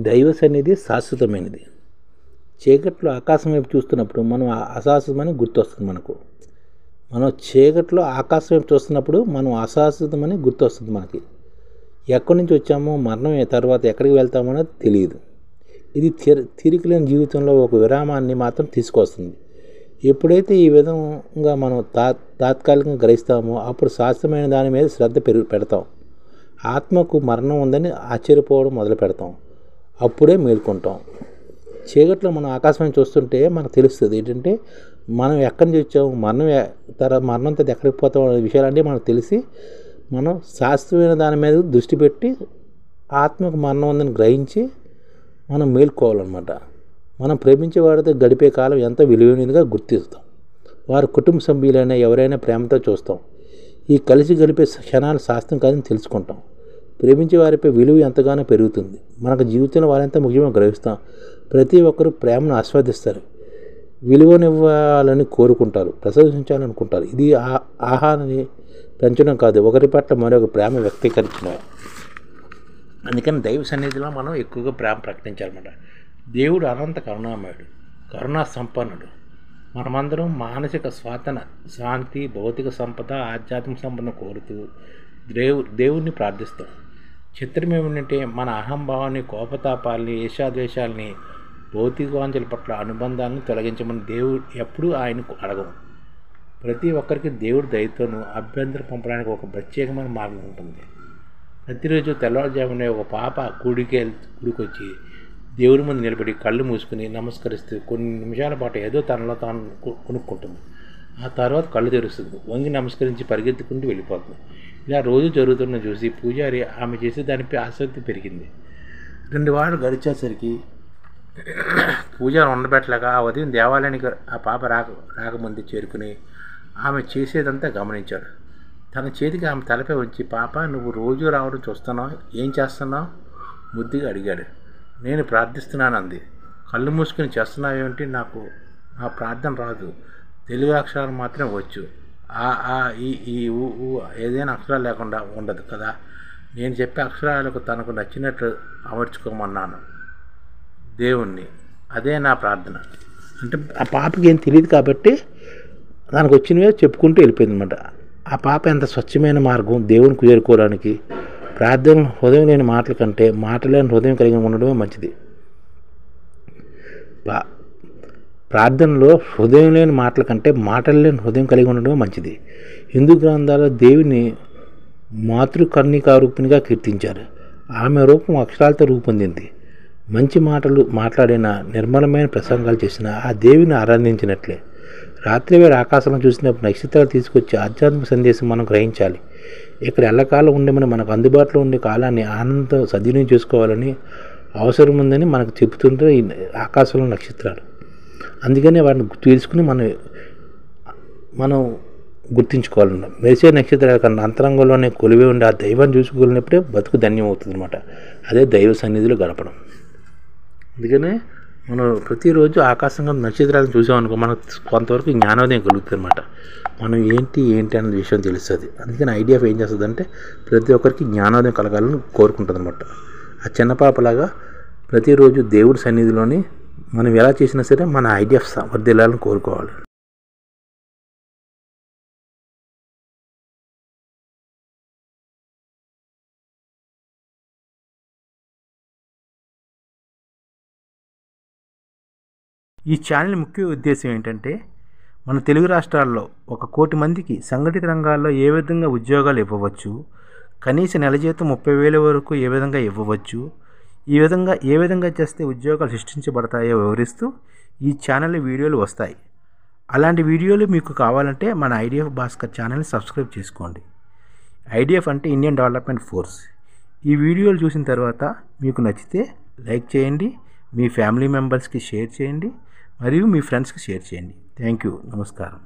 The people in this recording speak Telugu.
దైవ సన్నిధి శాశ్వతమైనది. చీకట్లో ఆకాశం వైపు చూస్తున్నప్పుడు మనం అశాశ్వతమని గుర్తొస్తుంది మనకు. మనం చీకట్లో ఆకాశం వైపు చూస్తున్నప్పుడు మనం అశాశ్వతమని గుర్తొస్తుంది మనకి. ఎక్కడి నుంచి వచ్చామో, మరణం తర్వాత ఎక్కడికి వెళ్తామో అనేది తెలియదు. ఇది తీరికలేని జీవితంలో ఒక విరామాన్ని మాత్రం తీసుకొస్తుంది. ఎప్పుడైతే ఈ విధంగా మనం తాత్కాలికంగా గ్రహిస్తామో అప్పుడు శాశ్వతమైన దాని మీద శ్రద్ధ పెడతాం. ఆత్మకు మరణం ఉందని ఆశ్చర్యపోవడం మొదలు పెడతాం. అప్పుడే మేల్కొంటాం. చీకట్లో మనం ఆకాశం చూస్తుంటే మనకు తెలుస్తుంది ఏంటంటే మనం ఎక్కడి నుంచి వచ్చాము, మరణం తర్వాత ఎక్కడికి పోతాం అనే విషయాలన్నీ మనకు తెలిసి మనం శాశ్వతమైన దాని మీద దృష్టి పెట్టి ఆత్మకు మరణం ఉందని గ్రహించి మనం మేల్కోవాలన్నమాట. మనం ప్రేమించే వాడితో గడిపే కాలం ఎంతో విలువైనదిగా గుర్తిస్తాం. వారి కుటుంబ సభ్యులైనా ఎవరైనా ప్రేమతో చూస్తాం. ఈ కలిసి గడిపే క్షణాలు శాస్త్రం కాదని తెలుసుకుంటాం. ప్రేమించే వారిపై విలువ ఎంతగానో పెరుగుతుంది. మనకు జీవితంలో వారంతా ముఖ్యంగా గ్రహిస్తాం. ప్రతి ఒక్కరూ ప్రేమను ఆస్వాదిస్తారు, విలువనివ్వాలని కోరుకుంటారు, ప్రశంసించాలనుకుంటారు. ఇది ఆహారాన్ని పెంచడం కాదు, ఒకరి పట్ల మరొక ప్రేమ వ్యక్తీకరించడమే. అందుకని దైవ సన్నిధిలో మనం ఎక్కువగా ప్రేమ ప్రకటించాలన్నమాట. దేవుడు అనంత కరుణామయుడు, కరుణా సంపన్నుడు. మనమందరం మానసిక శాంతి, భౌతిక సంపద, ఆధ్యాత్మిక సంపదను కోరుతూ దేవుడిని ప్రార్థిస్తాం. చిత్రం ఏమిటంటే మన అహంభావాన్ని, కోపతాపాలని, ఈర్ష్యాద్వేషాలని, భౌతిక వాంఛల పట్ల అనుబంధాలను తొలగించమని దేవుడు ఎప్పుడూ ఆయనకు అడగం. ప్రతి ఒక్కరికి దేవుడు దయతోనూ అభ్యంతరం పంపడానికి ఒక ప్రత్యేకమైన మార్గం ఉంటుంది. ప్రతిరోజు తెల్లవారుజామునే ఒక పాప గుడికొచ్చి దేవుడి ముందు నిలబడి కళ్ళు మూసుకుని నమస్కరిస్తూ కొన్ని నిమిషాల పాటు ఏదో తనలో తాను కొనుక్కుంటుంది. ఆ తర్వాత కళ్ళు తెరుస్తుంది, వంగి నమస్కరించి పరిగెత్తుకుంటూ వెళ్ళిపోతుంది. ఇలా రోజు జరుగుతున్న చూసి పూజారి ఆమె చేసే దానిపై ఆసక్తి పెరిగింది. 2 వారాలు గడిచేసరికి పూజారి ఉండబెట్టలేక ఆ ఉదయం దేవాలయానికి ఆ పాప రాకముందే చేరుకుని ఆమె చేసేదంతా గమనించాడు. తన చేతికి ఆమె తలపై ఉంచి, పాప నువ్వు రోజు రావడం చూస్తున్నావు, ఏం చేస్తున్నావు ముద్దుగా అడిగాడు. నేను ప్రార్థిస్తున్నాను అంది. కళ్ళు మూసుకుని చేస్తున్నావేంటి? నాకు నా ప్రార్థన రాదు, తెలుగు అక్షరాలు మాత్రమే వచ్చు. ఆ ఈ ఊ ఏదైనా అక్షరాలు లేకుండా ఉండదు కదా. నేను చెప్పే అక్షరాలకు తనకు నచ్చినట్లు అమర్చుకోమన్నాను దేవుణ్ణి, అదే నా ప్రార్థన అంటే. ఆ పాపకి ఏం తెలియదు కాబట్టి తనకు వచ్చినవే చెప్పుకుంటూ వెళ్ళిపోయింది అనమాట. ఆ పాప ఎంత స్వచ్ఛమైన మార్గం దేవునికి చేరుకోవడానికి. ప్రార్థన హృదయం లేని మాటల కంటే మాటలేని హృదయం కలిగి ఉండడమే మంచిది. ప్రార్థనలో హృదయం లేని మాటల కంటే మాటలు లేని హృదయం కలిగి ఉండడమే మంచిది. హిందూ గ్రంథాల్లో దేవిని మాతృకర్ణికారూపిణిగా కీర్తించారు. ఆమె రూపం అక్షరాలతో రూపొందింది. మంచి మాటలు మాట్లాడిన, నిర్మలమైన ప్రసంగాలు చేసిన ఆ దేవిని ఆరాధించినట్లే. రాత్రివేళ ఆకాశంలో చూసినప్పుడు నక్షత్రాలు తీసుకొచ్చే ఆధ్యాత్మిక సందేశం మనం గ్రహించాలి. ఇక్కడ ఎల్లకాలం ఉండమని, మనకు అందుబాటులో ఉండే కాలాన్ని ఆనందంతో సద్వినియోగం చేసుకోవాలని అవసరం ఉందని మనకు చెబుతుంటే ఈ ఆకాశంలో నక్షత్రాలు. అందుకనే వాటిని తెలుసుకుని మనం గుర్తించుకోవాలన్నమాట. మెరిసే నక్షత్రాల కన్నా అంతరంగంలోనే కొలివే ఉండి ఆ దైవాన్ని చూసుకోగలిగినప్పుడే బతుకు ధన్యం అవుతుంది అనమాట. అదే దైవ సన్నిధిలో గడపడం. అందుకనే మనం ప్రతిరోజు ఆకాశంగా నక్షత్రాలను చూసామనుకో మనకు కొంతవరకు జ్ఞానోదయం కలుగుతుంది అనమాట. మనం ఏంటి అనే విషయం తెలుస్తుంది. అందుకని ఐడియా ఏం చేస్తుంది అంటే ప్రతి ఒక్కరికి జ్ఞానోదయం కలగాలని కోరుకుంటుంది అనమాట. ఆ చిన్న పాపలాగా ప్రతిరోజు దేవుడి సన్నిధిలోని మనం ఎలా చేసినా సరే మన ఐడియాస్ వర్ధిల్లాలని కోరుకోవాలి. ఈ ఛానల్ ముఖ్య ఉద్దేశం ఏంటంటే మన తెలుగు రాష్ట్రాల్లో 1 కోటి మందికి సంఘటిత రంగాల్లో ఏ విధంగా ఉద్యోగాలు ఇవ్వవచ్చు, కనీస నెల జీతం 30,000 వరకు ఏ విధంగా ఇవ్వవచ్చు, ఏ విధంగా చేస్తే ఉద్యోగాలు సృష్టించబడతాయో వివరిస్తూ ఈ ఛానల్ వీడియోలు వస్తాయి. అలాంటి వీడియోలు మీకు కావాలంటే మన ఐడిఎఫ్ భాస్కర్ ఛానల్ని సబ్స్క్రైబ్ చేసుకోండి. ఐడిఎఫ్ అంటే ఇండియన్ డెవలప్మెంట్ ఫోర్స్. ఈ వీడియోలు చూసిన తర్వాత మీకు నచ్చితే లైక్ చేయండి, మీ ఫ్యామిలీ మెంబర్స్కి షేర్ చేయండి, మరియు మీ ఫ్రెండ్స్కి షేర్ చేయండి. Thank you. నమస్కారం.